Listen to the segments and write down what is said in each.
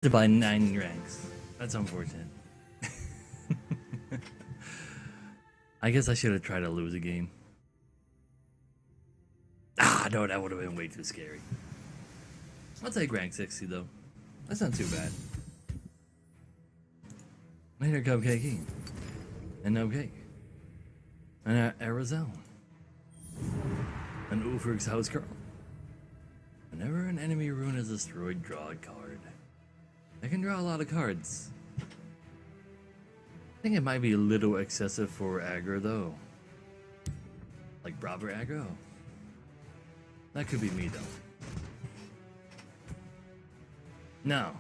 To buy 9 ranks. That's unfortunate. I guess I should have tried to lose a game. Ah, no, that would have been way too scary. I'll take rank 60 though. That's not too bad. Later, Cupcakey. And No Cake. And Arizona. And Ulfric's House Girl. Whenever an enemy rune is destroyed, draw a card. I can draw a lot of cards. I think it might be a little excessive for aggro though. Like proper aggro. That could be me though. No.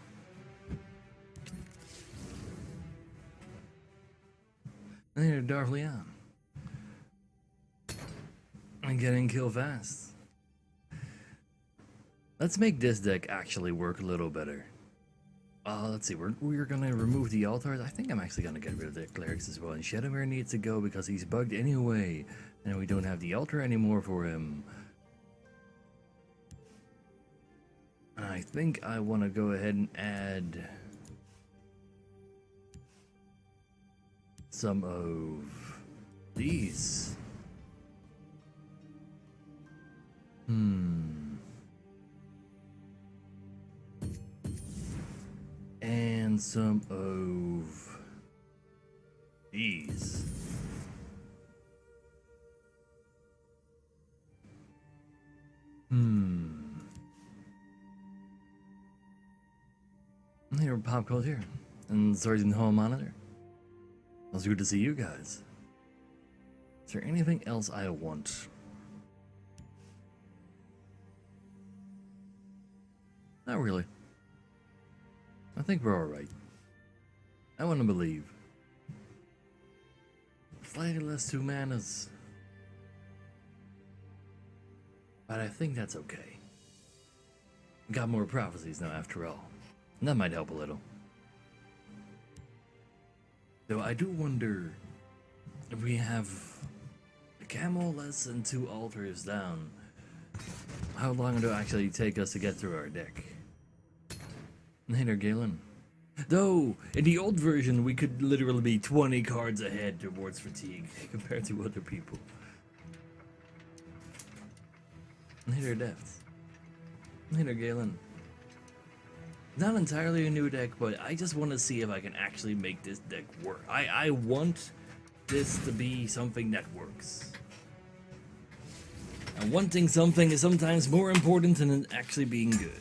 And here, Darth Leon. And getting killed fast. Let's make this deck actually work a little better. Let's see, we're gonna remove the altars. I think I'm actually gonna get rid of the clerics as well. And Shadowmere needs to go because he's bugged anyway. And we don't have the altar anymore for him. I think I want to go ahead and add some of these. And some of these. Here, Pop Calls here. And Sergeant Hall Monitor. It was good to see you guys. Is there anything else I want? Not really. I think we're alright. I want to believe. Slightly less 2 manas. But I think that's okay. We got more prophecies now after all. And that might help a little. Though I do wonder if we have a camel less than 2 altars down, how long it'll actually take us to get through our deck. Later, Galen. Though, in the old version, we could literally be 20 cards ahead towards fatigue compared to other people. Later, Depths. Later, Galen. Not entirely a new deck, but I just want to see if I can actually make this deck work. I want this to be something that works. And wanting something is sometimes more important than it actually being good.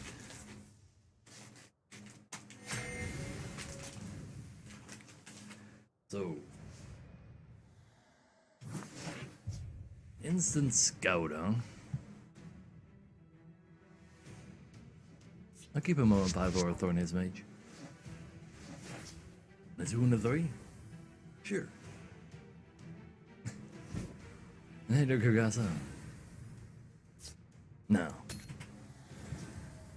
So, Instant Scout, huh? I'll keep him on 5-4 Thornhis Mage. A 2 and a 3? Sure. Hey, Kagasa. Now,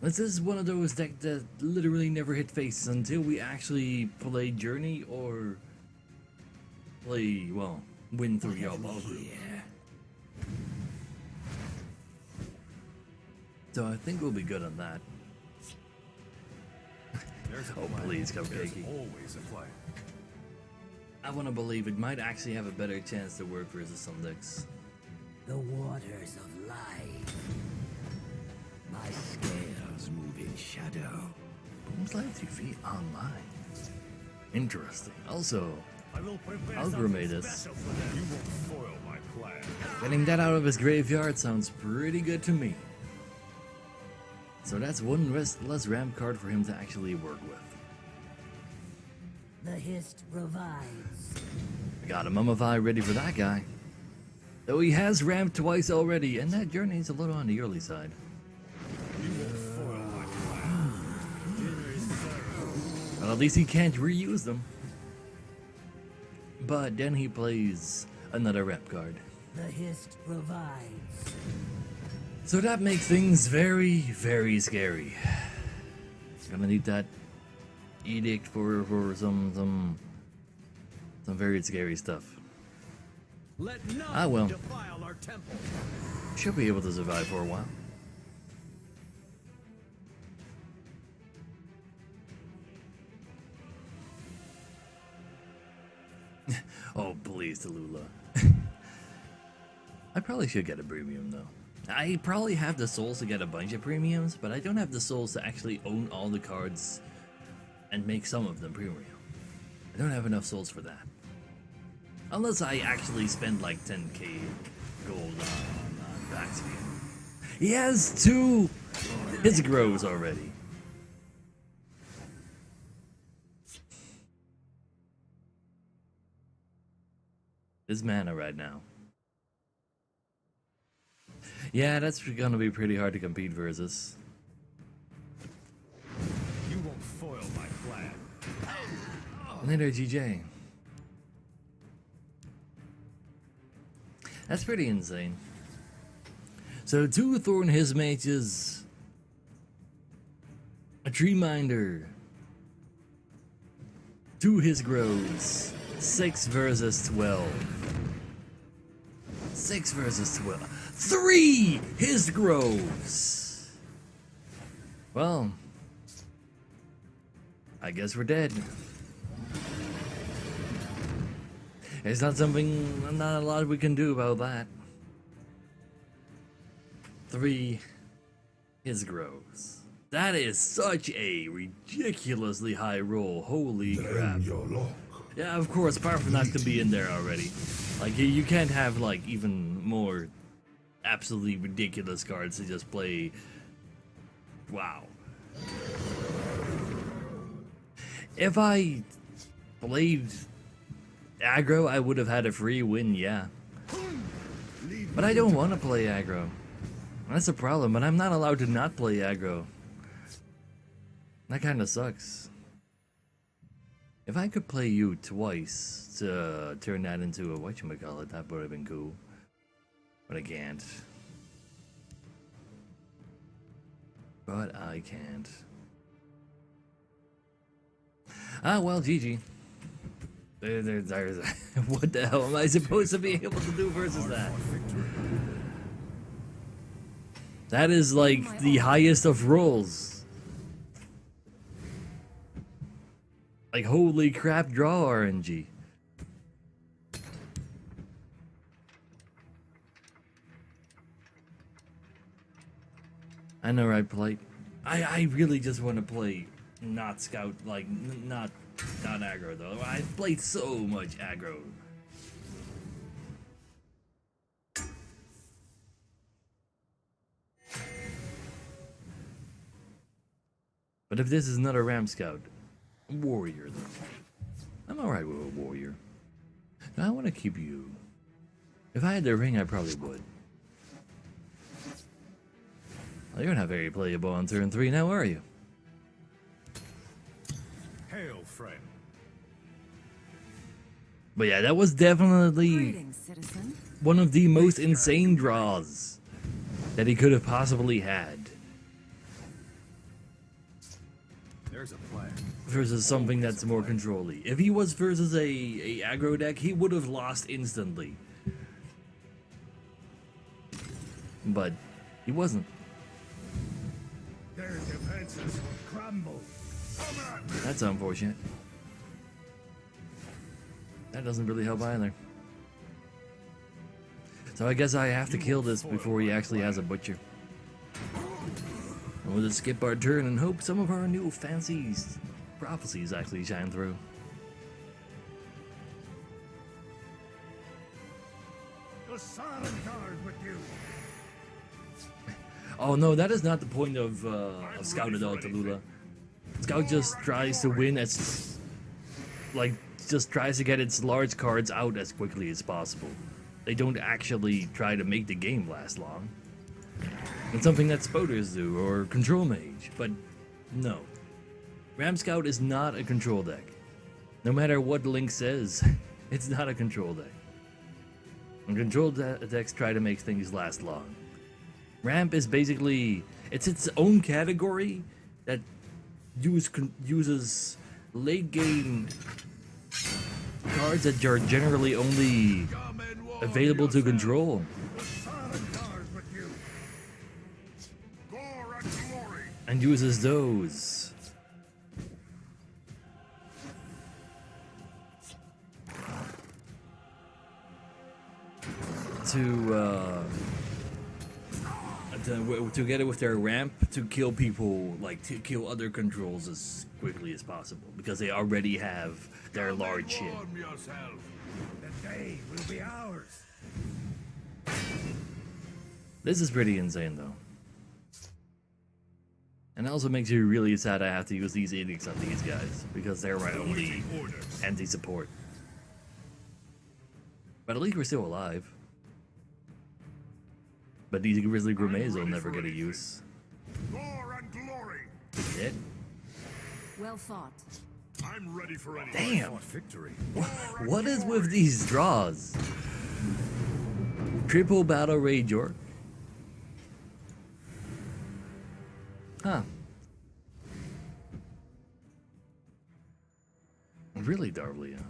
this is one of those decks that literally never hit face until we actually play Journey or play, well, win through your ball group. So I think we'll be good on that. Oh, please, Cupcakey. Always a plan. I want to believe it might actually have a better chance to work versus some decks. The waters of life. My scales move in shadow. Boom's Live TV online. Interesting. Also, I will prepare I'll something grenade this. special for them. You won't spoil my plan. Getting that out of his graveyard sounds pretty good to me. So that's one less ramp card for him to actually work with. The Hist revives. I got a Mummify ready for that guy. Though he has ramped twice already, and that journey's a little on the early side. You won't spoil my plan. Dinner is served. Well, at least he can't reuse them. But then he plays another ramp card. The Hist revives. So that makes things very, very scary. Gonna need that edict for some very scary stuff. Let none I will. defile our temple. Should be able to survive for a while. days, Tallulah. I probably should get a premium though. I probably have the souls to get a bunch of premiums, but I don't have the souls to actually own all the cards and make some of them premium. I don't have enough souls for that. Unless I actually spend like 10k gold on Vaxian. He has 2 his grows already. His mana right now. Yeah, that's gonna be pretty hard to compete versus. You won't foil my plan. Later, GJ. That's pretty insane. So 2 Thorn His Mages, a Tree Minder, 2 His Grows, 6 versus 12. 6 versus 12. 3 His Groves. Well, I guess we're dead. It's not a lot we can do about that. 3 His Groves. That is such a ridiculously high roll. Holy crap. Yeah, of course, Parfenac to be in there already. Like, you can't have, like, even more absolutely ridiculous cards to just play. Wow. If I played aggro, I would have had a free win, yeah. But I don't want to play aggro. That's a problem, but I'm not allowed to not play aggro. That kind of sucks. If I could play you twice to turn that into a whatchamacallit, that would have been cool. But I can't. But I can't. Ah, well, GG. What the hell am I supposed to be able to do versus that? That is like the highest of rolls. Like, holy crap, draw RNG. I know, right, Polite? I really just want to play not scout, like, not aggro, though. I've played so much aggro. But if this is not a Ram Scout, Warrior, though. I'm alright with a Warrior. Now, I want to keep you. If I had the ring, I probably would. Well, you're not very playable on turn 3 now, are you? Hail, friend. But yeah, that was definitely Greetings, citizen. one of the most insane draws that he could have possibly had. There's a plan. Versus something that's more control-y. If he was versus a aggro deck, he would have lost instantly. But he wasn't. Their defenses will crumble. That's unfortunate. That doesn't really help either. So I guess I have to kill this before he actually has a butcher. And we'll just skip our turn and hope some of our new fancy prophecies actually shine through. The silent guard with you. Oh no, that is not the point of Scout at all, Tallulah. Scout just tries to win as, like, just tries to get its large cards out as quickly as possible. They don't actually try to make the game last long. It's something that Spoders do, or Control Mage, but no. Ram Scout is not a control deck. No matter what Link says, it's not a control deck. And control decks try to make things last long. Ramp is basically, it's its own category that uses late game cards that are generally only available to control. And uses those. to get it with their ramp to kill people, like to kill other controls as quickly as possible, because they already have their large ship. Warm yourself. The day will be ours. This is pretty insane though. And it also makes you really sad I have to use these edicts on these guys, because they're my only anti-support. But at least we're still alive. But these grizzly gourmets will never get a use. War and glory. Dead? Well fought. I'm ready for any Damn! victory. What is with these draws? Triple battle rage orc? Huh. Really, Darvlia?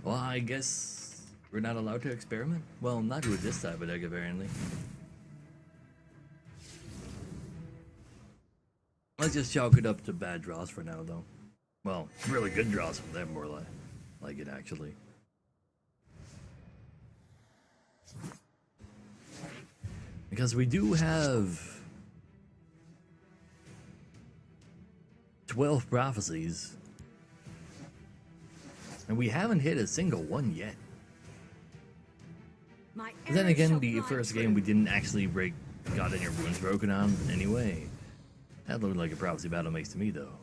Well, I guess we're not allowed to experiment? Well, not with this type of deck, apparently. Let's just chalk it up to bad draws for now, though. Well, really good draws from them, more like it, actually. Because we do have 12 prophecies, and we haven't hit a single one yet. My But then arrow again, shall the fly first true. game we didn't actually break God in Your Ruins broken on anyway. That looked like a prophecy battle makes to me, though.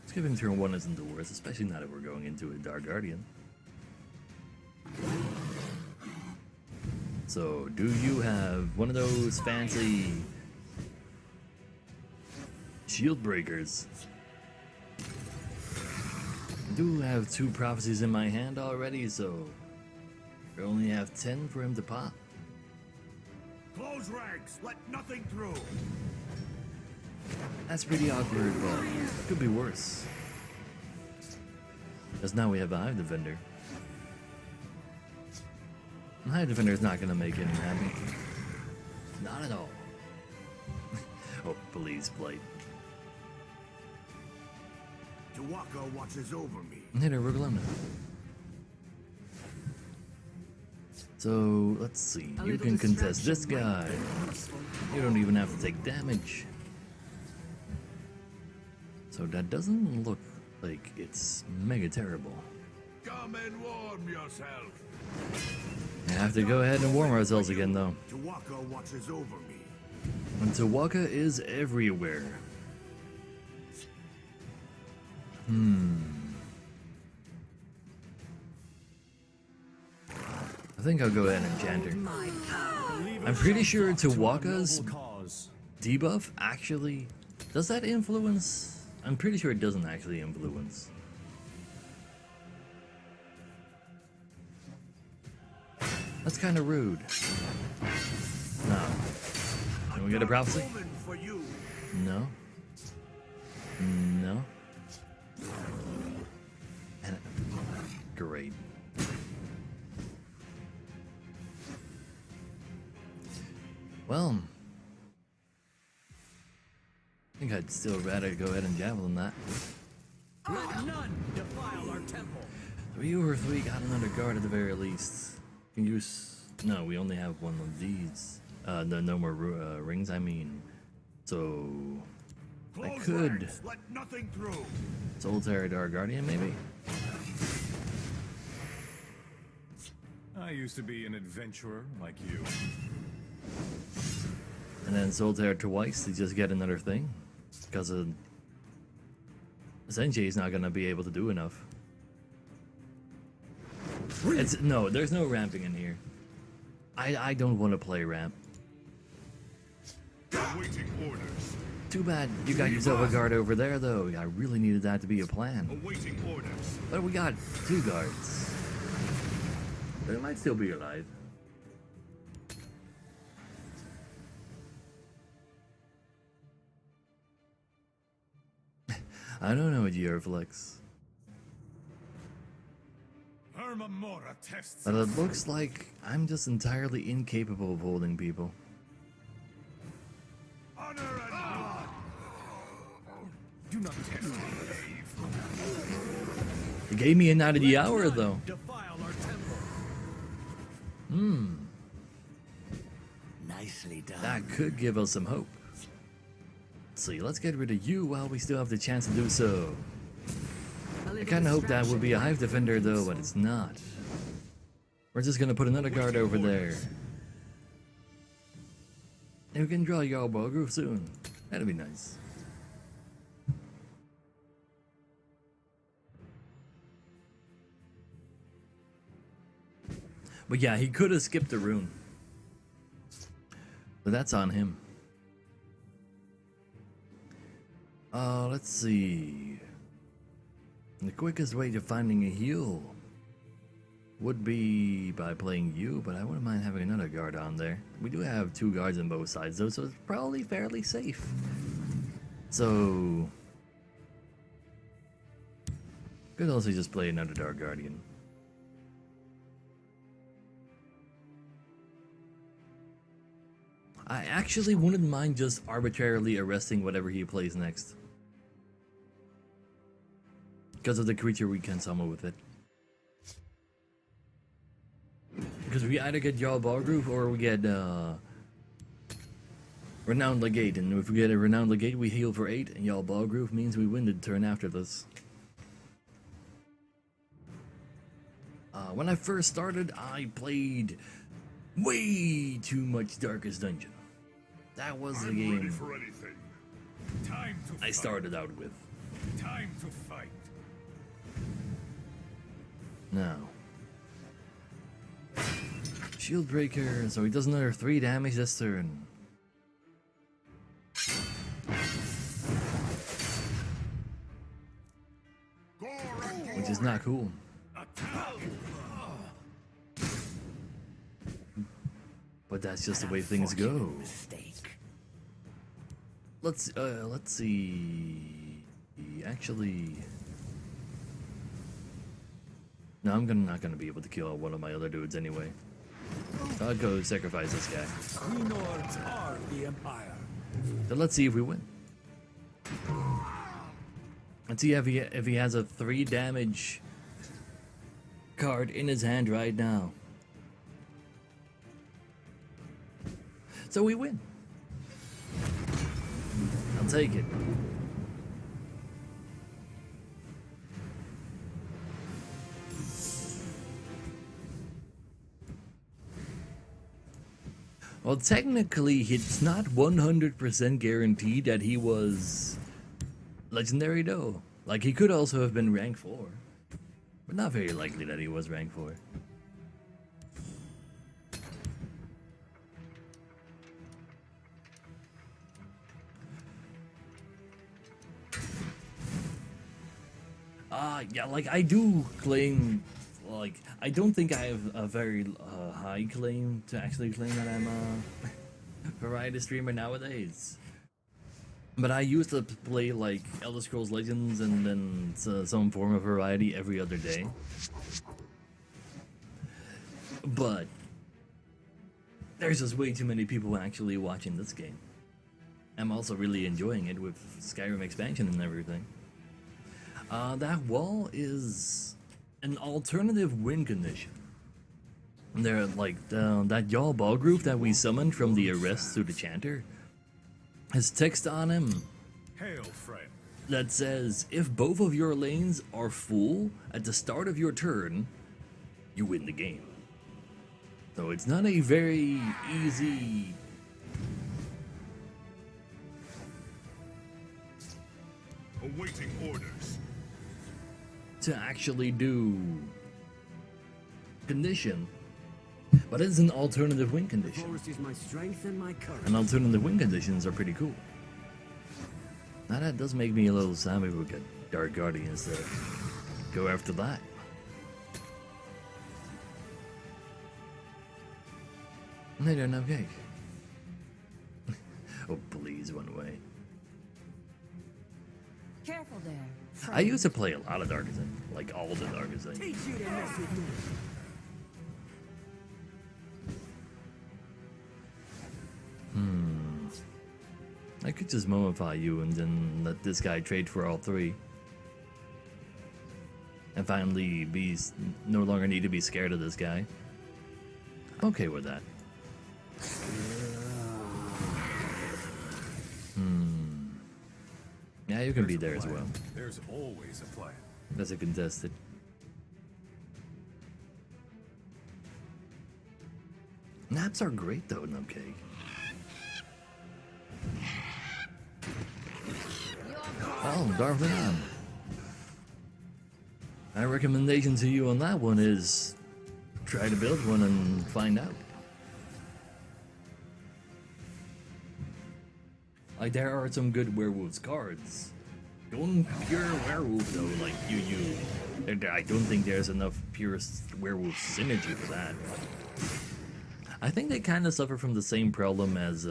Skipping turn 1 isn't the worst, especially now that we're going into a Dark Guardian. So, do you have one of those fancy shield breakers? I do have 2 prophecies in my hand already, so I only have 10 for him to pop. Close ranks. Let nothing through. That's pretty awkward, but it could be worse. Because now we have a Hive Defender. And Hive Defender is not going to make anything happen. Not at all. Oh, please, Blight. Tuwaka watches over me. Hit her, Rugalona. So, let's see. A You little can contest this distraction might guy. be useful. You don't even have to take damage. So that doesn't look like it's mega terrible. Come and warm yourself. We have to go ahead and warm ourselves again, though. Tuwaka watches over me. And Tuwaka is everywhere. I think I'll go ahead and enchant her. I'm pretty sure Tuwaka's debuff actually... Does that influence? I'm pretty sure it doesn't actually influence. That's kind of rude. No. Can we get a prophecy? Woman for you. No. No. And great. Well, I think I'd still rather go ahead and javelin that. Let none defile our temple. 3 over 3 got another guard at the very least. Can use. No, we only have one of these. No more rings. I mean, so I Close could ranks. Let nothing through. Solitary Dark Guardian maybe. I used to be an adventurer like you. And then Solitaire twice to just get another thing. Because Senji is not going to be able to do enough. No, there's no ramping in here. I don't want to play ramp. Awaiting orders. Too bad you got yourself a guard over there, though. I really needed that to be a plan. Awaiting orders. But we got 2 guards. They might still be alive. I don't know, Geoflex. Hermamora tests. But it looks like I'm just entirely incapable of holding people. Honor and blood. Do not test me, Dave. It gave me a night of the hour None though. defile our temple. Nicely done. That could give us some hope. Let's see, let's get rid of you while we still have the chance to do so. I kinda hope that would be a hive defender though, but it's not. We're just gonna put another guard over there. And we can draw Jarl Balgrove soon. That'd be nice. But yeah, he could have skipped the rune. But that's on him. Let's see. The quickest way to finding a heal would be by playing you, but I wouldn't mind having another guard on there. We do have 2 guards on both sides though, so it's probably fairly safe. So could also just play another Dark Guardian. I actually wouldn't mind just arbitrarily arresting whatever he plays next. Because of the creature we can summon with it. Because we either get Jarl Balgrove or we get Renowned Legate. And if we get a Renowned Legate, we heal for 8. And Jarl Balgrove means we win the turn after this. When I first started, I played way too much Darkest Dungeon. That was the I'm ready game for anything. Time to I fight. started out with. Time to fight. Now. Shield Breaker, so he does another 3 damage this turn. Which is not cool. But that's just the way things go. Let's see. Actually, no, I'm not gonna be able to kill one of my other dudes anyway. I'll go sacrifice this guy. Queen Lords are the Empire. So let's see if we win. Let's see if he has a 3 damage card in his hand right now. So we win. I'll take it. Well, technically, it's not 100% guaranteed that he was legendary, though. Like, he could also have been rank 4. But not very likely that he was rank 4. Yeah, like, I do claim, like, I don't think I have a very high claim to actually claim that I'm a variety streamer nowadays. But I used to play, like, Elder Scrolls Legends and then some form of variety every other day. But there's just way too many people actually watching this game. I'm also really enjoying it with Skyrim expansion and everything. That wall is an alternative win condition. They're like that Jarl Balgrove that we summoned from the arrest through the chanter has text on him Hail, friend. that says if both of your lanes are full at the start of your turn, you win the game. So it's not a very easy Awaiting orders. to actually do condition, but it's an alternative win condition. Forest is my strength and my courage. And alternative win conditions are pretty cool. Now that does make me a little sad if we get Dark Guardians to go after that. And they don't have cake. Oh, please run away. Careful there. I used to play a lot of Darkizing, like all the Darkizing. Teach you to mess with me. I could just Momify you and then let this guy trade for all 3. and finally no longer need to be scared of this guy. I'm okay with that. Yeah, you can be there as well. There's always a plan. That's a contested. Naps are great though, Nubcake. Oh, Darvin. My recommendation to you on that one is try to build one and find out. Like, there are some good werewolves cards. Don't pure werewolf though, like you. I don't think there's enough pure werewolf synergy for that. I think they kind of suffer from the same problem as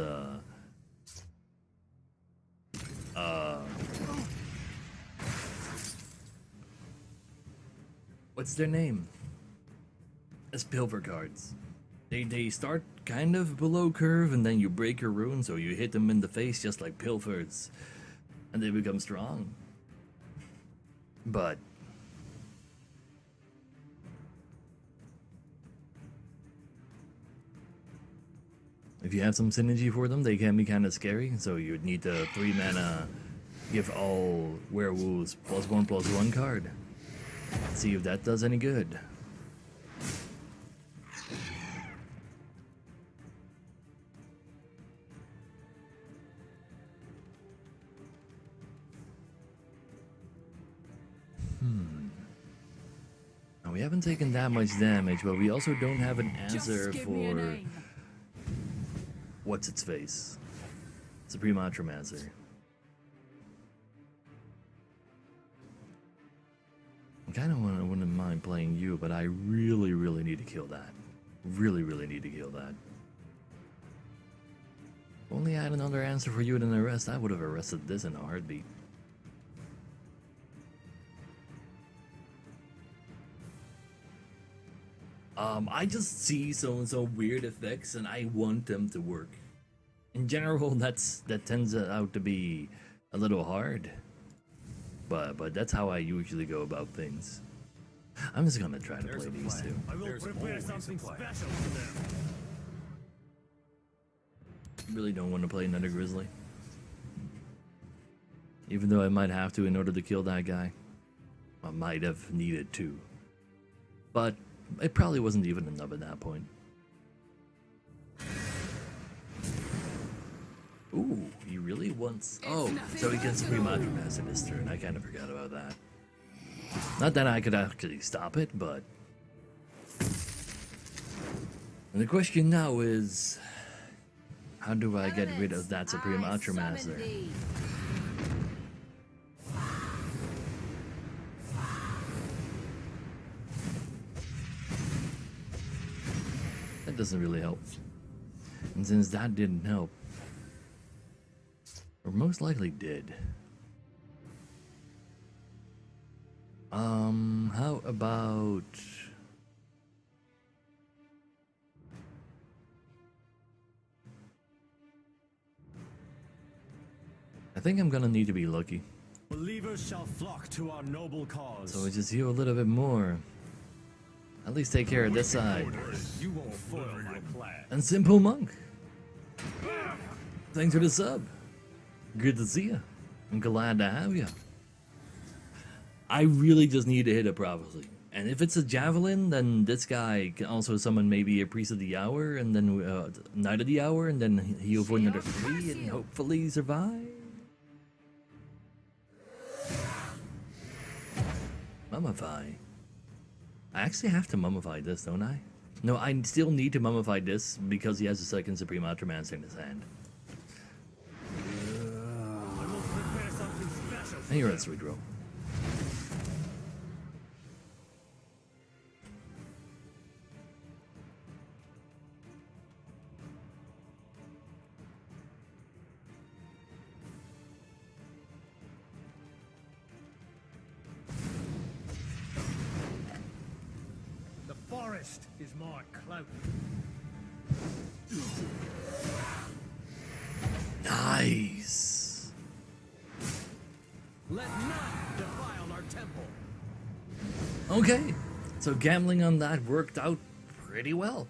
what's their name? As pilfer cards. They start kind of below curve and then you break your rune, so you hit them in the face just like pilfers. And they become strong. But if you have some synergy for them, they can be kind of scary. So you'd need the 3 mana, give all werewolves +1/+1 card. See if that does any good. Now, we haven't taken that much damage, but we also don't have an answer Just give me a for name. what's its face. Supreme Ultramancer. I kind of wouldn't mind playing you, but I really need to kill that. Really need to kill that. If only I had another answer for you than the rest, I would have arrested this in a heartbeat. I just see some weird effects and I want them to work. In general, that tends out to be a little hard. But that's how I usually go about things. I'm just gonna try to There's play a these plan. two. I will There's prepare always a something plan. special for them. Really don't want to play another Grizzly. Even though I might have to in order to kill that guy. I might have needed to. But it probably wasn't even enough at that point. Ooh, he really wants... Oh, so he gets Supreme Ultramancer this turn. I kind of forgot about that. Not that I could actually stop it, but... And the question now is... How do I get rid of that Supreme Ultramancer? That doesn't really help. And since that didn't help, or most likely did, how about... I think I'm gonna need to be lucky. Believers shall flock to our noble cause. So we just heal a little bit more. At least take care of this side. You won't foil my plan. And Simple Monk. Thanks for the sub. Good to see you. I'm glad to have you. I really just need to hit a prophecy. And if it's a javelin, then this guy can also summon maybe a Priest of the Hour, and then Knight of the Hour, and then heal for another 3, and hopefully survive. Mummify. I actually have to mummify this, don't I? No, I still need to mummify this because he has a second Supreme Ultramancer in his hand. I will prepare something special for And you're them. at sweet roll. The forest is my cloak. Nice. Let none defile our temple. Okay, so gambling on that worked out pretty well.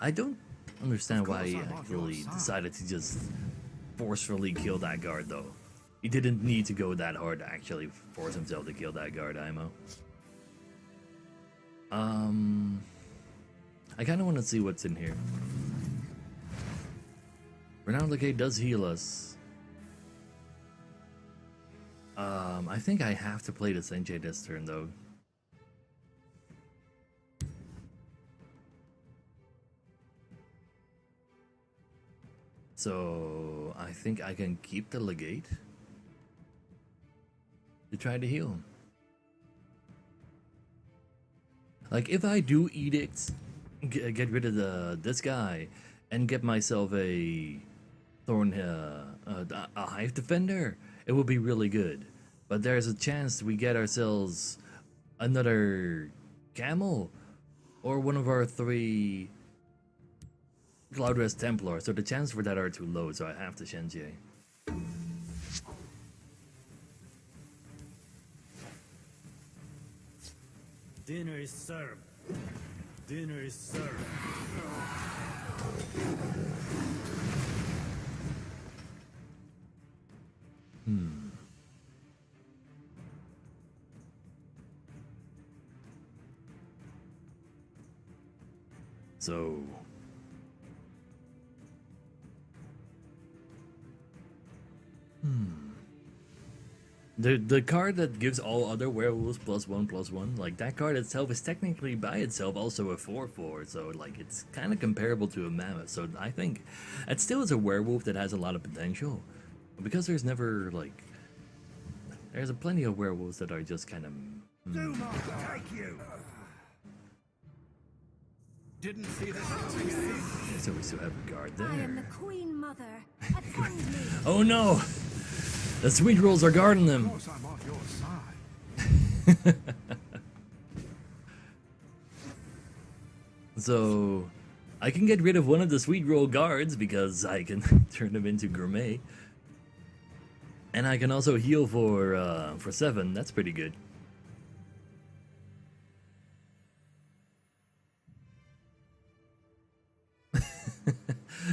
I don't understand why he actually decided to just forcefully kill that guard though. He didn't need to go that hard to actually force himself to kill that guard, Imo. I kind of want to see what's in here. Renowned Legate does heal us. I think I have to play the Senjay this turn though. So I think I can keep the Legate to try to heal him. Like if I do Edict, get rid of this guy, and get myself a Thorn, a Hive Defender, it would be really good. But there's a chance we get ourselves another Camel, or one of our 3 Cloudrest Templar, so the chances for that are too low, so I have to Shenjie. Dinner is served. Dinner is served. So the card that gives all other werewolves +1/+1, like that card itself is technically by itself also a 4/4, so like it's kind of comparable to a mammoth. So I think it still is a werewolf that has a lot of potential, because there's never like there's plenty of werewolves that are just kind of. Doom will take you. Didn't see this coming. So we still have a guard I am the there. Queen Mother. Attend me. Oh no! The sweet rolls are guarding them. Of course I'm on your side. So I can get rid of one of the sweet roll guards because I can turn them into gourmet, and I can also heal for 7. That's pretty good.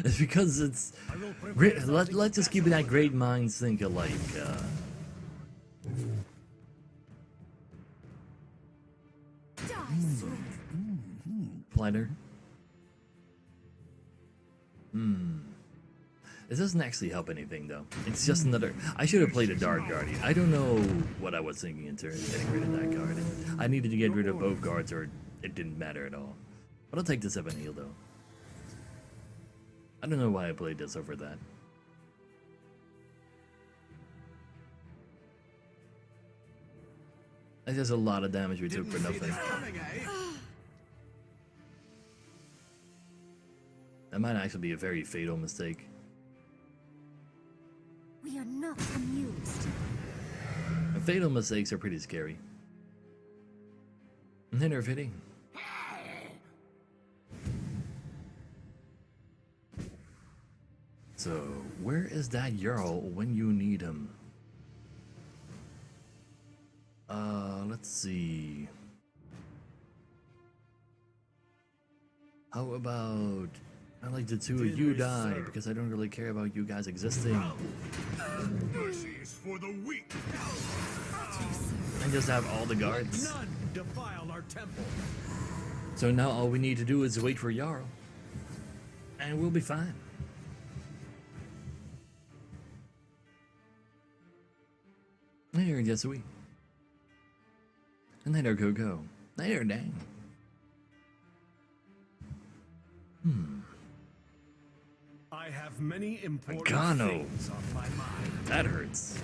It's because it's great. Let's just keep it that great minds think alike. Die, sweet. Planner. This doesn't actually help anything though. It's just another. I should have played a Dark Guardian. I don't know what I was thinking in terms of getting rid of that guard. I needed to get rid of both guards, or it didn't matter at all. But I'll take the 7 heal though. I don't know why I played this over that. That's just a lot of damage we took for nothing. That might actually be a very fatal mistake. We are not amused. And fatal mistakes are pretty scary. And then they're fitting. So, where is that Jarl when you need him? Let's see. How about I like the 2 of you die because I don't really care about you guys existing. Mercy is for the weak. And just have all the guards. None defile our temple. So now all we need to do is wait for Jarl. And we'll be fine. There, yes we. And there go. There, dang. I have many important Gano. things on my mind. That hurts.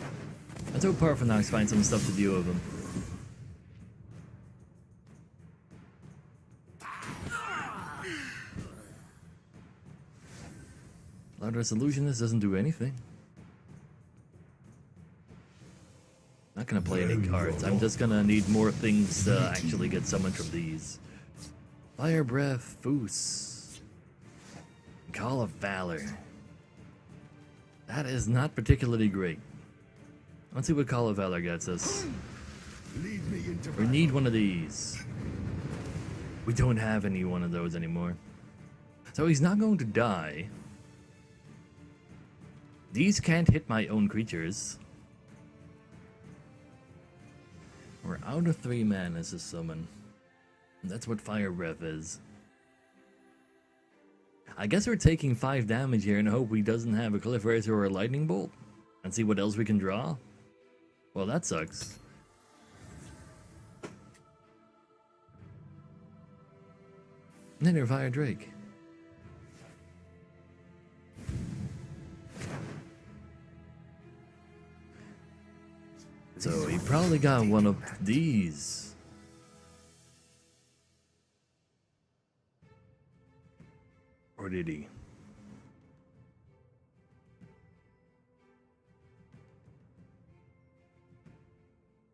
Let's hope Parphenox finds some stuff to deal with him. Loud Resolutionist doesn't do anything. Not gonna play any cards. I'm just gonna need more things to actually get summoned from these. Fire Breath, Foos. Call of Valor. That is not particularly great. Let's see what Call of Valor gets us. Lead me into We need one of these. We don't have any one of those anymore. So he's not going to die. These can't hit my own creatures. We're out of 3 mana to summon. That's what Fire Breath is. I guess we're taking 5 damage here and hope he doesn't have a Cliff Racer or a Lightning Bolt. And see what else we can draw. Well, that sucks. Nether Fire Drake. So he probably got one of these. Or did he?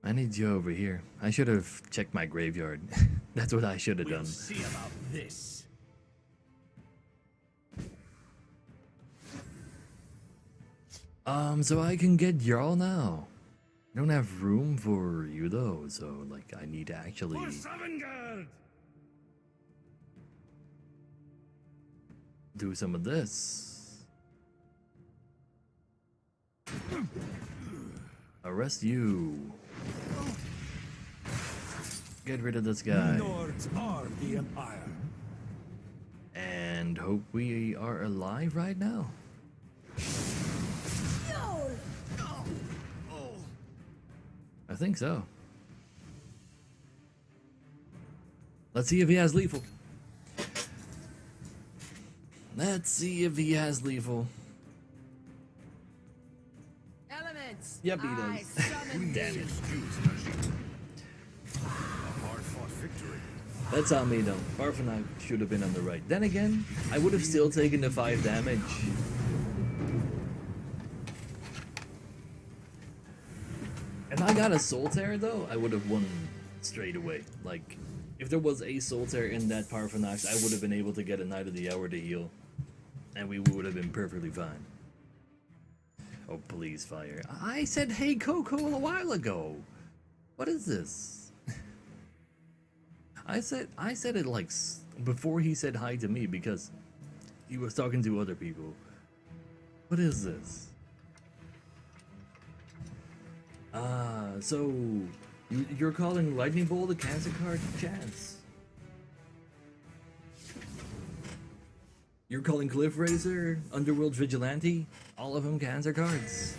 I need you over here. I should have checked my graveyard. That's what I should have We'll done. see about this. So I can get Jarl now. I don't have room for you though, so like I need to actually For Sovngarde! do some of this. Arrest you. Get rid of this guy. Lords are the Empire. And hope we are alive right now. I think so. Let's see if he has lethal. Let's see if he has lethal. Elements. Yep, he I does. summon Damn it. A hard-fought victory. That's on me though. Parthenon should have been on the right. Then again, I would have still taken the 5 damage. If I got a Soul Tear though, I would have won straight away. Like, if there was a Soul Tear in that Parthenon, I would have been able to get a Knight of the Hour to heal. And we would have been perfectly fine. Oh, please, fire. I said, hey, Coco, a while ago. What is this? I said it like before he said hi to me because he was talking to other people. What is this? So you're calling Lightning Bolt a cancer card? Chance. You're calling Cliff Racer, Underworld Vigilante, all of them cancer cards?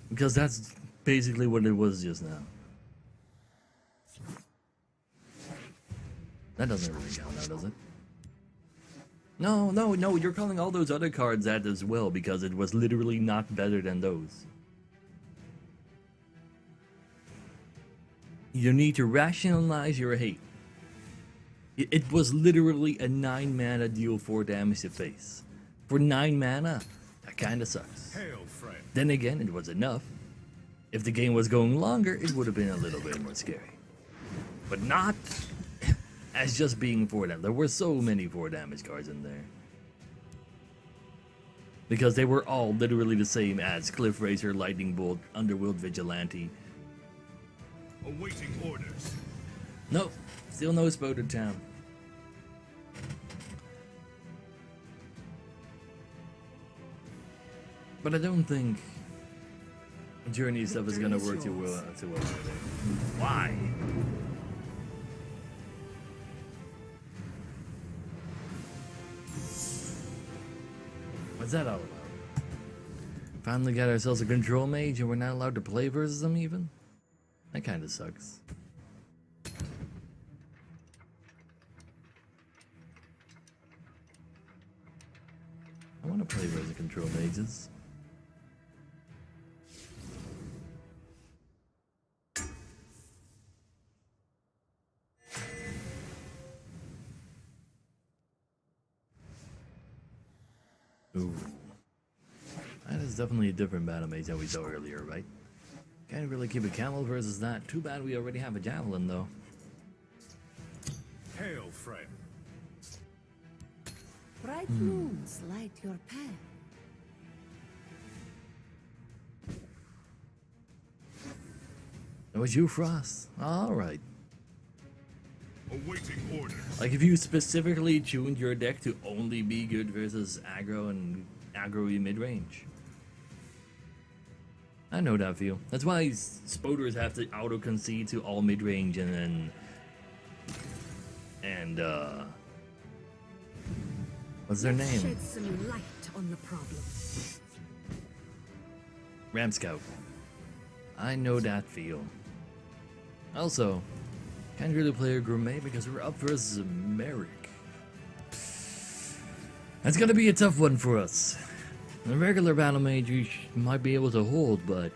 Because that's basically what it was just now. That doesn't really count now, does it? No, you're calling all those other cards that as well because it was literally not better than those. You need to rationalize your hate. It was literally a 9 mana deal 4 damage to face. For 9 mana, that kinda sucks. Hail, friend. Then again, it was enough. If the game was going longer, it would have been a little bit more scary. But not as just being 4 damage. There were so many 4 damage cards in there. Because they were all literally the same as Cliff Racer, Lightning Bolt, Underworld Vigilante. Awaiting orders. Nope, still no Spotted Town. But I don't think Journey stuff is gonna work too well. Why? What's that all about? Finally got ourselves a control mage and we're not allowed to play versus them even? That kinda sucks. I wanna play versus control mages. Ooh. That is definitely a different battle mage that we saw earlier, right? Can't really keep a camel versus that. Too bad we already have a javelin, though. Hail, friend. Bright moons light your path. That was you, Frost. Alright. Awaiting orders. Like, if you specifically tuned your deck to only be good versus aggro and aggro-y mid-range. I know that feel. That's why spoders have to auto-concede to all mid-range and then... what's their name? Shed some light on the problem. Ram Scout. I know that feel. Also, can't really play a Gourmet because we're up versus a Merrick. That's gonna be a tough one for us. A regular battle mage you might be able to hold, but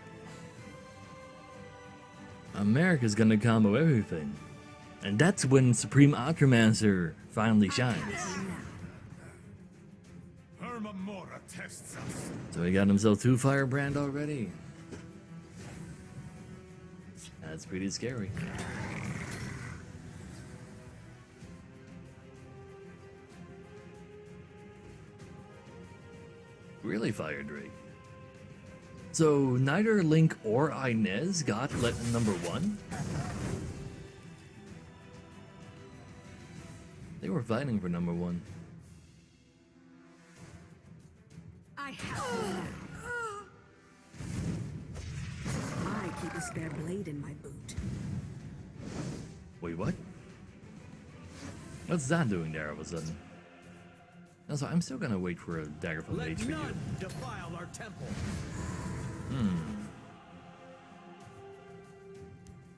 a Merrick is gonna combo everything. And that's when Supreme Ultramaster finally shines. Hermamora tests us. So he got himself 2 Firebrand already. That's pretty scary. Really Fire Drake. So neither Link or Inez got number 1? They were fighting for number 1. I have. I keep a spare blade in my boot. Wait, what? What's that doing there all of a sudden? Also, I'm still gonna wait for a dagger from Let H for you. none defile our temple.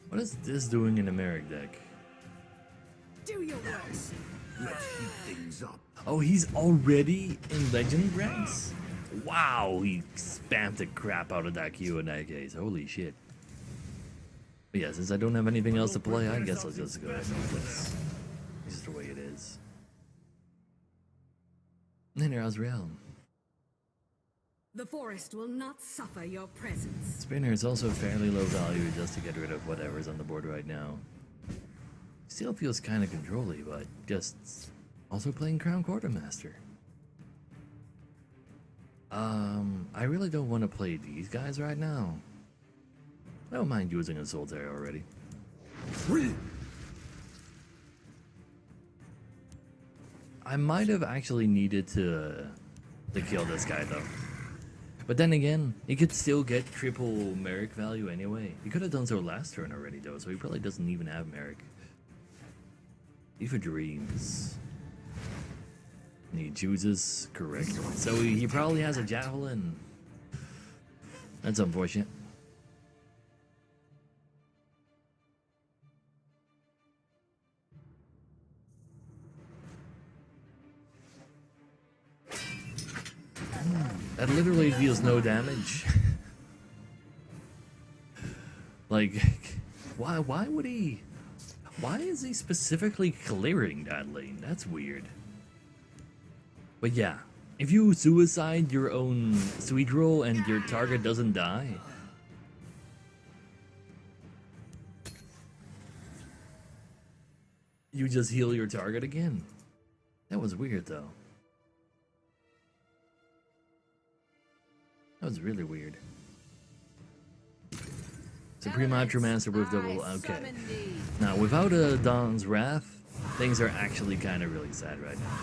What is this doing in a Merrick deck? Do your worst. Let's heat things up. Oh, he's already in Legend ranks? Wow, he spammed the crap out of that Q in that case. Holy shit. But yeah, since I don't have anything else to play, I guess I'll just go ahead and do this. This is the way it is. And here's Realm. The forest will not suffer your presence. Spinner is also fairly low value just to get rid of whatever's on the board right now. Still feels kind of controlly, but just also playing Crown Quartermaster. I really don't want to play these guys right now. I don't mind using a Solitaire already. I might have actually needed to kill this guy though. But then again, he could still get triple Merrick value anyway. He could have done so last turn already though, so he probably doesn't even have Merrick. Eva Dreams. And he chooses correct. So he probably has a Javelin. That's unfortunate. That literally deals no damage. Like, why would he? Why is he specifically clearing that lane? That's weird. But yeah, if you suicide your own sweet roll and your target doesn't die, you just heal your target again. That was weird though. That was really weird. Supreme Ultramaster with double. Okay. Now, without a Dawn's Wrath, things are actually kind of really sad right now.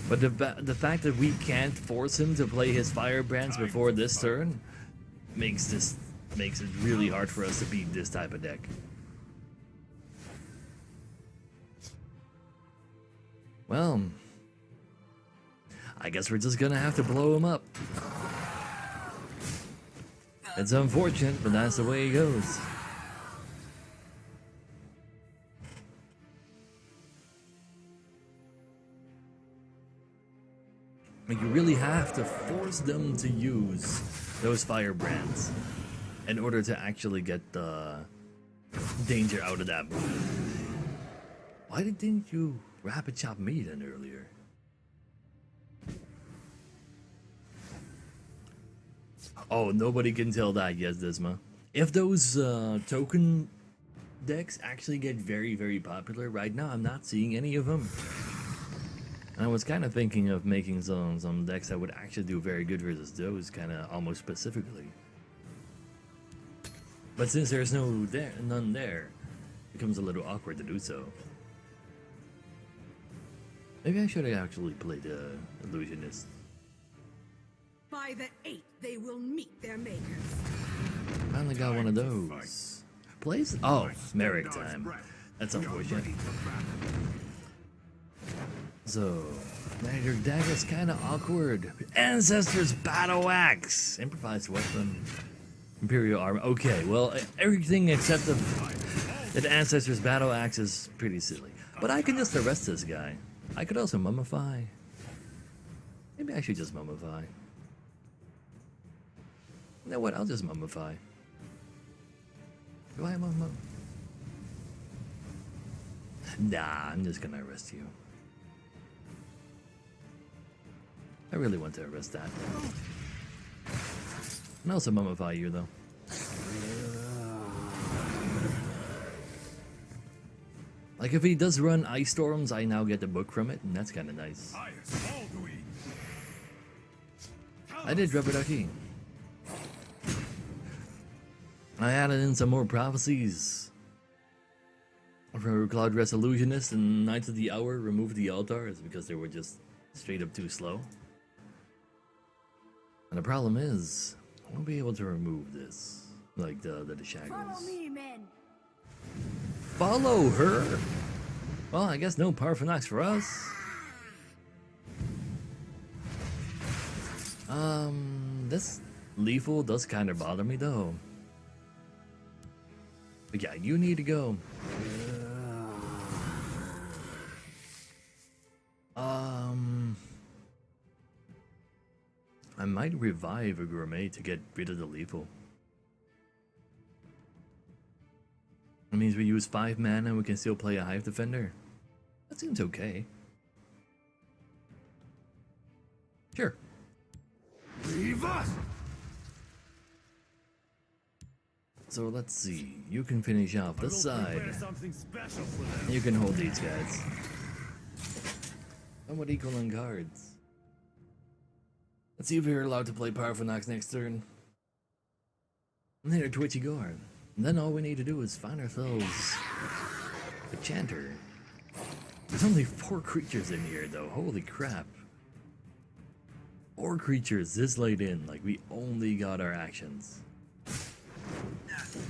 But the fact that we can't force him to play his Firebrands before this turn makes it really hard for us to beat this type of deck. Well, I guess we're just gonna have to blow him up. It's unfortunate, but that's the way it goes. Like, you really have to force them to use those Firebrands in order to actually get the danger out of that move. Why didn't you Rapid Chop me then earlier? Oh, nobody can tell that, yes, Disma. If those token decks actually get very, very popular, right now I'm not seeing any of them. I was kind of thinking of making some decks that would actually do very good versus those, kind of almost specifically. But since there's none there, it becomes a little awkward to do so. Maybe I should have actually played the illusionist. By the 8th, they will meet their makers. Finally got one of those. Place? Oh, Merrick time. That's unfortunate. So, man, your deck is kind of awkward. Ancestors Battle Axe! Improvised weapon. Imperial armor. Okay, well, everything except the Ancestors Battle Axe is pretty silly. But I can just arrest this guy. I could also mummify. Maybe I should just mummify. You know what? I'll just mummify. Do I mummify? Nah, I'm just gonna arrest you. I really want to arrest that. And also mummify you, though. Like, if he does run Ice Storms, I now get the book from it, and that's kind of nice. I did drop it aquí. I added in some more prophecies. For Cloud Illusionist and Knights of the Hour removed the altars because they were just straight up too slow. And the problem is, I won't be able to remove this. Like the shackles. Follow me, men. Follow her? Well, I guess no Parthenax for us. This lethal does kind of bother me though. But yeah, you need to go. I might revive a gourmet to get rid of the lethal. That means we use 5 mana and we can still play a Hive Defender. That seems okay. Sure. Leave us! So let's see. You can finish off this side. Something special for them. You can hold these guys. Somewhat equal on cards. Let's see if we're allowed to play Parthenax next turn. And then a Twitchy Guard. And then all we need to do is find ourselves a Chanter. There's only 4 creatures in here though, holy crap. 4 creatures this late in, like we only got our actions.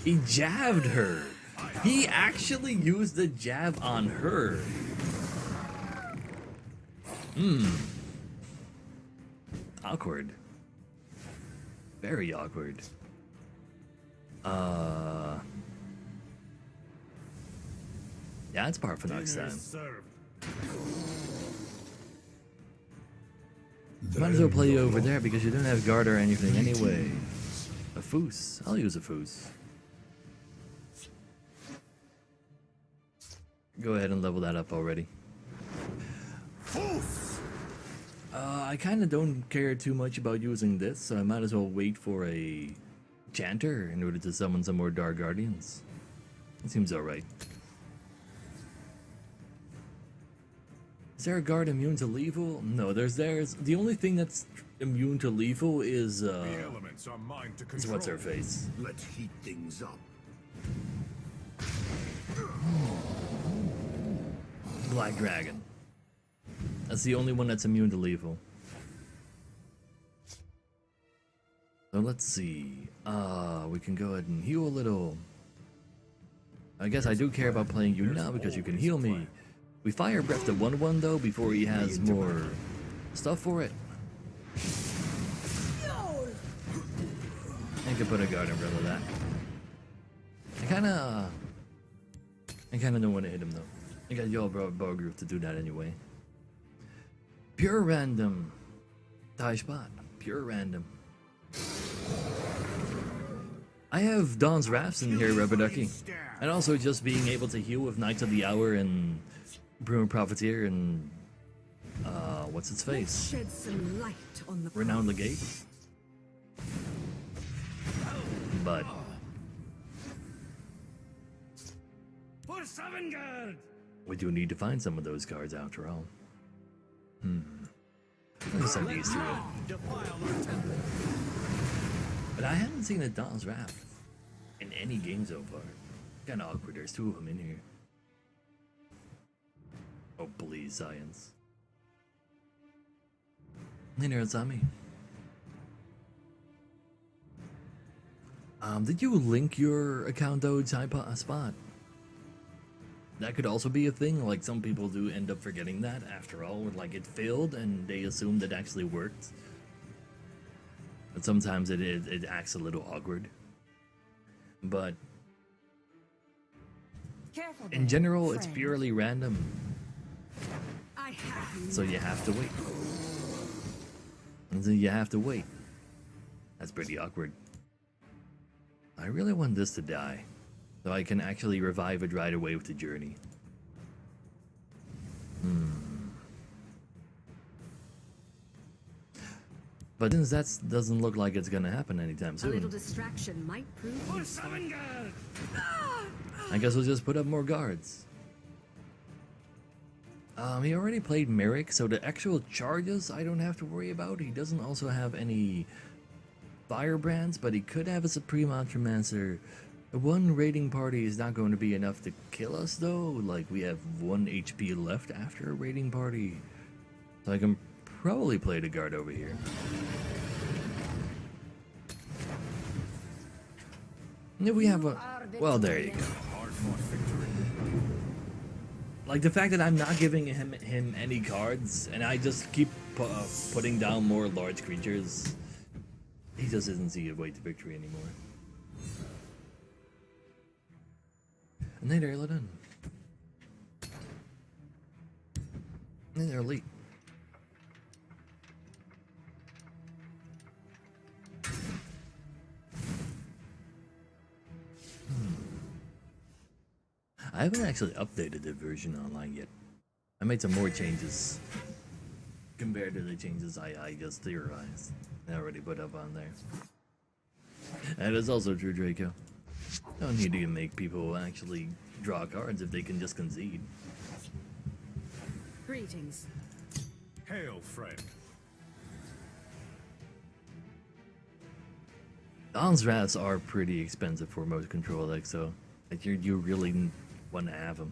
He jabbed her! He actually used the jab on her! Awkward. Very awkward. Yeah, it's Parthenax time. Served. Might as well play you over there because you don't have guard or anything anyway. A Foos. I'll use a Foos. Go ahead and level that up already. I kind of don't care too much about using this, so I might as well wait for a Chanter in order to summon some more Dark Guardians. It seems alright. Is there a guard immune to lethal? No, there's the only thing that's immune to lethal is The elements are mine to control. is what's her face. Let's heat things up. Black Dragon. That's the only one that's immune to lethal. So let's see. We can go ahead and heal a little. I guess I do care about playing you now because you can heal me. We fire breath the 1/1 though before he has more stuff for it. I could put a guard umbrella that. I kinda don't want to hit him though. I got y'all Bogru to do that anyway. Pure random. Die spot. Pure random. I have Dawn's Wraths in here, Rubberducky. And also just being able to heal with Knights of the Hour and Brewing Profiteer and what's its face? Shed some light on the Renowned Legate. But For Savangard! we do need to find some of those cards after all. Let me send these through. Defile our temple. But I haven't seen a Dawn's Wrath in any game so far. Kinda awkward, there's two of them in here. Oh please, science. Hey there, Zami. Did you link your account though to Spot? That could also be a thing, like some people do end up forgetting that after all, when like it failed and they assumed it actually worked. But sometimes it acts a little awkward. But Careful in there, general, it's friend. purely random, I have you so you now. have to wait. And so you have to wait. That's pretty awkward. I really want this to die, so I can actually revive it right away with the journey. But since that doesn't look like it's gonna happen anytime A little soon, distraction might prove useful. I guess we'll just put up more guards. He already played Merrick, so the actual charges I don't have to worry about. He doesn't also have any firebrands, but he could have a Supreme Ultramaster. One raiding party is not going to be enough to kill us though. Like, we have 1 HP left after a raiding party. So I can probably play the guard over here. And if we have a... Well, there you go. Like, the fact that I'm not giving him any cards, and I just keep putting down more large creatures, he just doesn't see a way to victory anymore. And hey there, Ladon. Hey there, Elite. I haven't actually updated the version online yet. I made some more changes compared to the changes I just theorized and already put up on there. And it's also true, Draco. Don't need to make people actually draw cards if they can just concede. Greetings. Hail, friend. Dawn's Wraths are pretty expensive for most control decks, so like you really want to have them.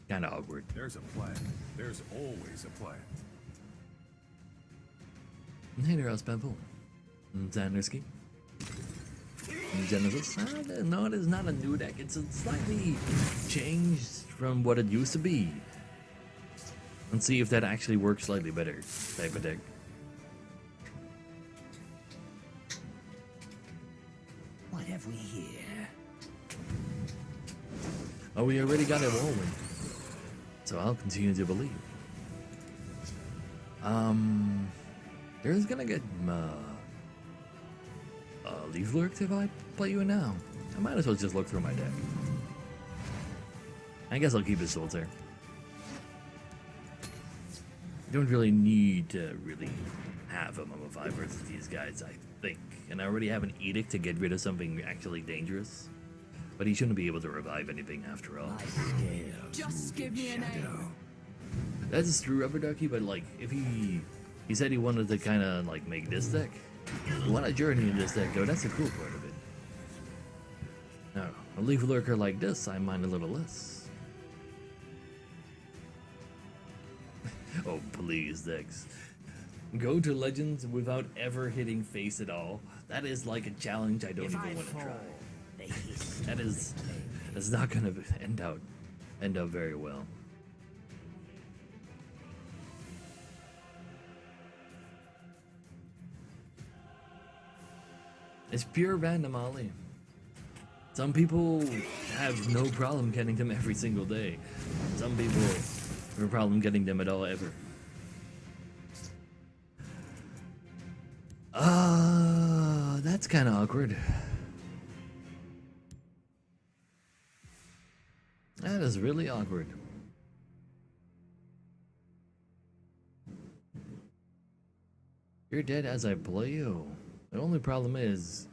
Kind of awkward. There's a plan. There's always a plan. Hey there, Osbabble. Zandersky. Genesis. No, it is not a new deck. It's a slightly changed from what it used to be. Let's see if that actually works slightly better type of deck. What have we here? Oh, we already got it rolling. So I'll continue to believe. There's gonna get Leaf Lurk if I play you now. I might as well just look through my deck. I guess I'll keep his Solitaire. You don't really need to really have him on a 5 versus these guys, I think. And I already have an edict to get rid of something actually dangerous. But he shouldn't be able to revive anything after all. Just give me a name. That's true, Rubber Ducky, but like, if he said he wanted to kind of like make this deck. You want a journey in this deck, though. That's the cool part of it. Now, a Leaf Lurker like this, I mind a little less. Oh, please, decks. Go to Legends without ever hitting face at all. That is like a challenge I don't even want to try. That's not gonna end up very well. It's pure random, Ollie. Some people have no problem getting them every single day. Some people have a problem getting them at all ever. That's kind of awkward. That is really awkward. You're dead as I play you. The only problem is,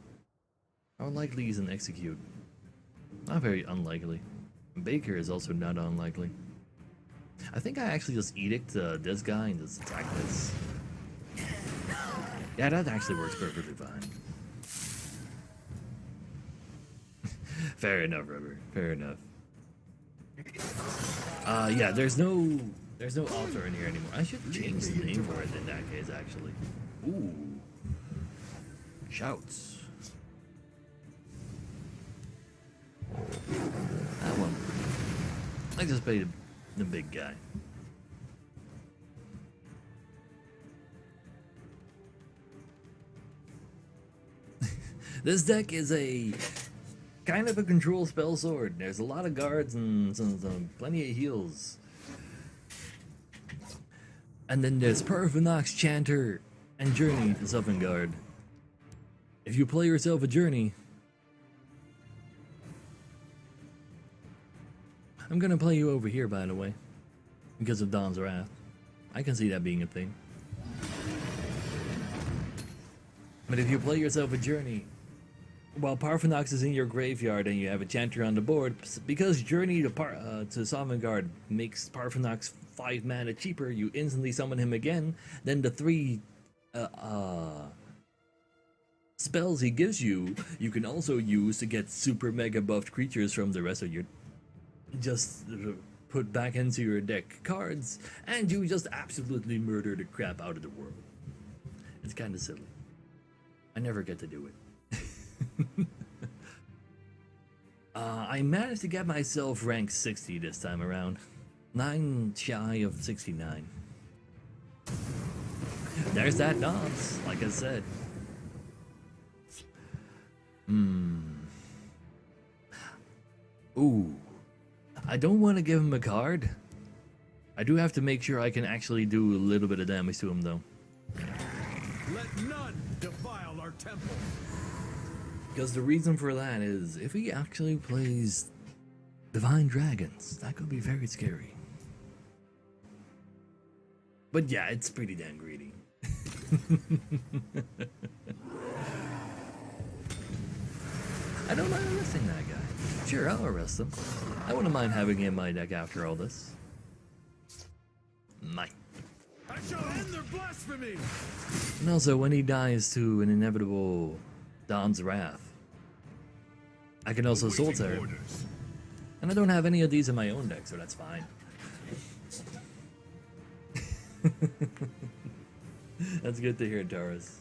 how likely is an execute? Not very unlikely. Baker is also not unlikely. I think I actually just edict this guy and just attack this. Yeah, that actually works perfectly fine. Fair enough, Rubber. Fair enough. Yeah, there's no altar in here anymore. I should change the name for it in that case, actually. Ooh. Shouts. That one. I just played the big guy. This deck is a kind of a control spell sword. There's a lot of guards and some plenty of heals. And then there's Parphenox, Chanter, and Journey to Summon Guard. If you play yourself a Journey, I'm gonna play you over here, by the way, because of Dawn's Wrath. I can see that being a thing. But if you play yourself a Journey, while Parphenox is in your graveyard and you have a Chanter on the board, because Journey to Sovngarde makes Parphenox 5 mana cheaper, you instantly summon him again, then the 3 spells he gives you, you can also use to get super mega buffed creatures from the rest of your... just put back into your deck cards, and you just absolutely murder the crap out of the world. It's kinda silly. I never get to do it. I managed to get myself rank 60 this time around. 9 shy of 69. There's that dance, like I said. Ooh. I don't want to give him a card. I do have to make sure I can actually do a little bit of damage to him, though. Let none defile our temple. Because the reason for that is, if he actually plays Divine Dragons, that could be very scary. But yeah, it's pretty damn greedy. I don't mind arresting that guy. Sure, I'll arrest him. I wouldn't mind having him in my deck after all this. Might. I shall end their blasphemy. And also, when he dies to an inevitable Dawn's Wrath, I can also Soul Tear him. And I don't have any of these in my own deck, so that's fine. That's good to hear, Taurus.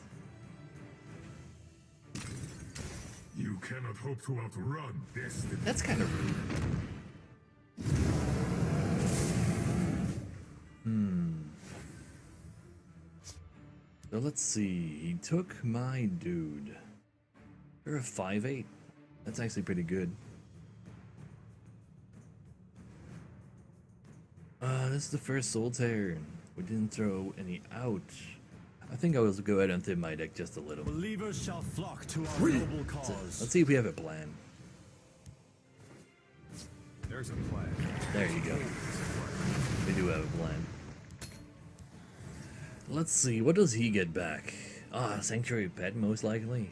You cannot hope to outrun destiny. That's kind of rude. So let's see. He took my dude. You're a 5/8. That's actually pretty good. This is the first Soul Tear. We didn't throw any out. I think I will go ahead and thin my deck just a little. Believers shall flock to our noble cause. Let's see if we have a plan. There's a plan. There you go. We do have a plan. Let's see, what does he get back? Sanctuary Pet, most likely.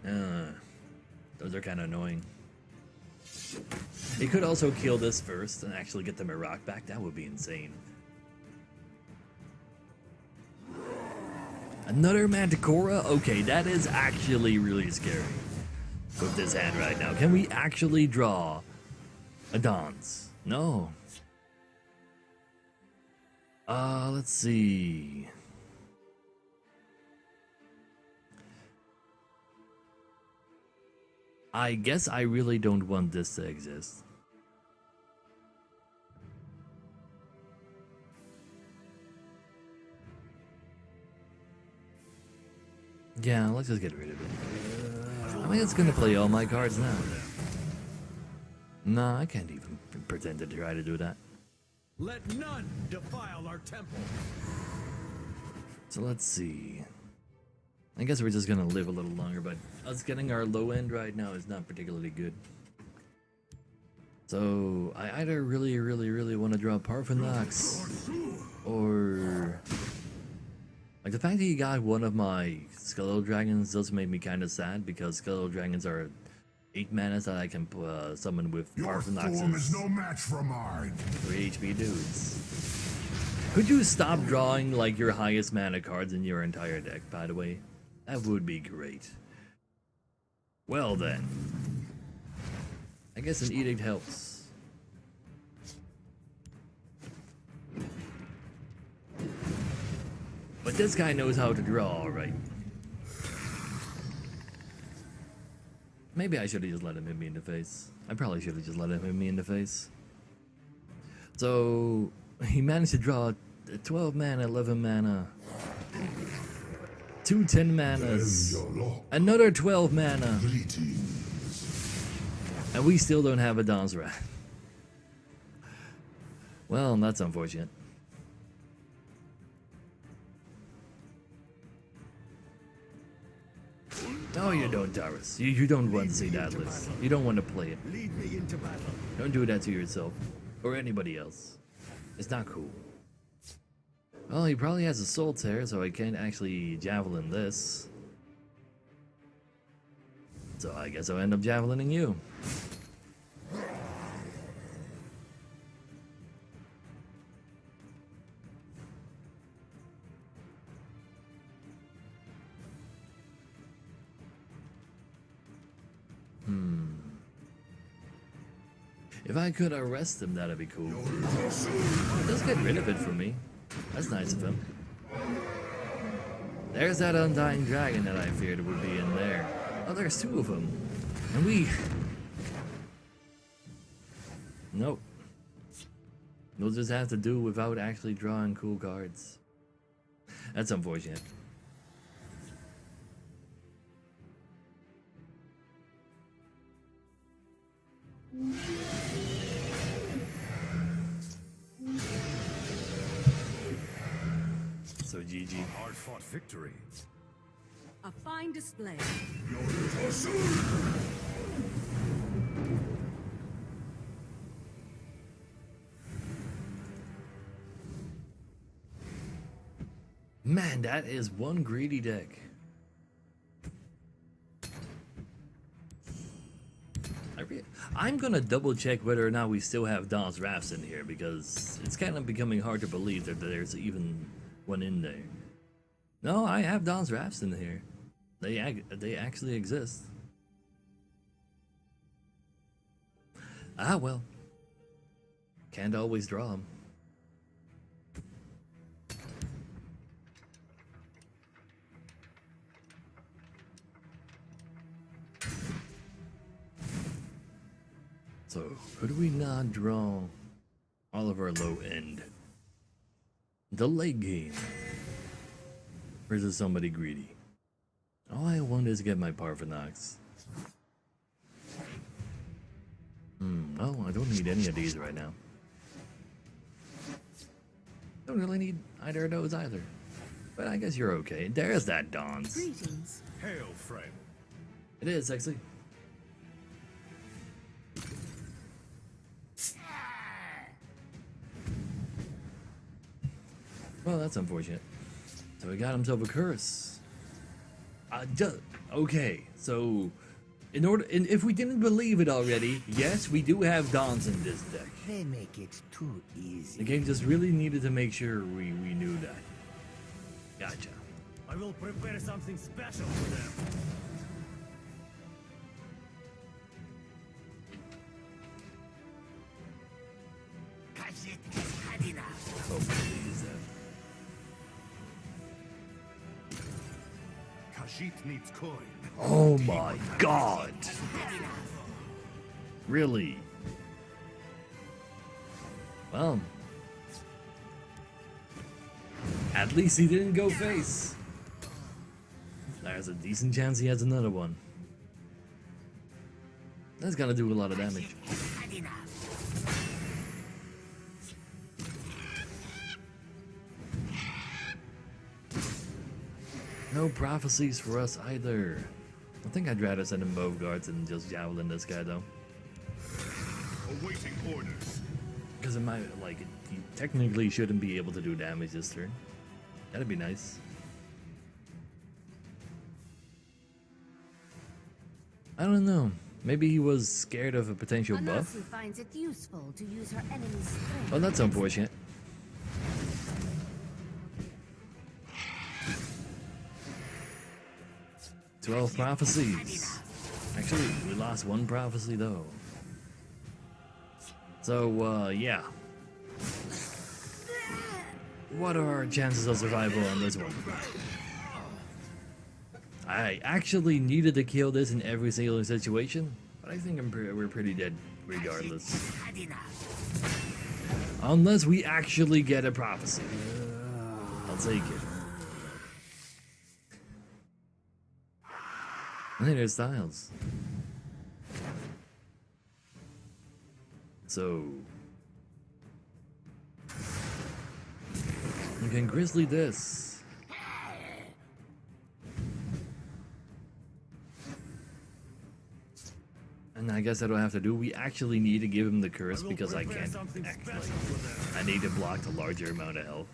Those are kind of annoying. He could also kill this first and actually get the Maroc back. That would be insane. Another Manticora? Okay, that is actually really scary with this hand right now. Can we actually draw a Dons? No. Let's see. I guess I really don't want this to exist. Yeah, let's just get rid of it. I mean, it's gonna play all my cards now. Nah, I can't even pretend to try to do that. Let none defile our temple. So let's see. I guess we're just gonna live a little longer, but us getting our low end right now is not particularly good. So I either really want to draw Parphenox, or like the fact that he got one of my Skeletal Dragons does make me kind of sad, because Skeletal Dragons are 8 mana that I can summon with Parphenox's. Your is no match for mine. 3 HP dudes. Could you stop drawing like your highest mana cards in your entire deck, by the way? That would be great. Well then. I guess an edict helps. But this guy knows how to draw, alright. Maybe I should have just let him hit me in the face. I probably should have just let him hit me in the face. So, he managed to draw 12 mana, 11 mana, 2 10 manas, another 12 mana, and we still don't have a Dawn's Wrath. Well, that's unfortunate. No, you don't, Taurus. You don't want to see that list. You don't want to play it. Lead me into battle. Don't do that to yourself. Or anybody else. It's not cool. Well, he probably has a soul tear, so I can't actually javelin this. So I guess I'll end up javelining you. If I could arrest him, that'd be cool. Just get rid of it from me. That's nice of him. There's that undying dragon that I feared would be in there. Oh, there's 2 of them. And we... Nope. We'll just have to do without actually drawing cool cards. That's unfortunate. So GG. Hard-fought victory. A fine display. Man, that is one greedy deck. I'm gonna double check whether or not we still have Dawn's Wraths in here, because it's kind of becoming hard to believe that there's even one in there. No, I have Dawn's Wraths in here. They actually exist. Ah, well. Can't always draw them. So, who do we not draw all of our low end? The late game. Versus somebody greedy. All I want is to get my Parphenox. Well, I don't need any of these right now. Don't really need either of those either. But I guess you're okay. There's that Dawn's. Greetings. Hail, friend. It is, actually. Well, that's unfortunate. So he got himself a curse. Okay, so if we didn't believe it already, yes, we do have Dawns in this deck. They make it too easy. The game just really needed to make sure we knew that. Gotcha. I will prepare something special for them. Kashit has had enough. Oh, please. Kashit needs coin. Oh my god! Really? Well, at least he didn't go face. There's a decent chance he has another one. That's gonna do a lot of damage. No prophecies for us either. I think I'd rather send him both guards and just javelin this guy though. Awaiting orders. Because it might, like, he technically shouldn't be able to do damage this turn. That'd be nice. I don't know. Maybe he was scared of a potential buff. Anasu finds it useful to use her enemy's strength. Well, that's unfortunate. "12 prophecies. Actually, we lost one prophecy though. So, yeah. What are our chances of survival on this one? I actually needed to kill this in every single situation, but I think we're pretty dead regardless. Unless we actually get a prophecy. I'll take it. Hey, there's Styles. So... we can grizzly this. And I guess I don't have to do. We actually need to give him the curse because I can't act like I need to block the larger amount of health.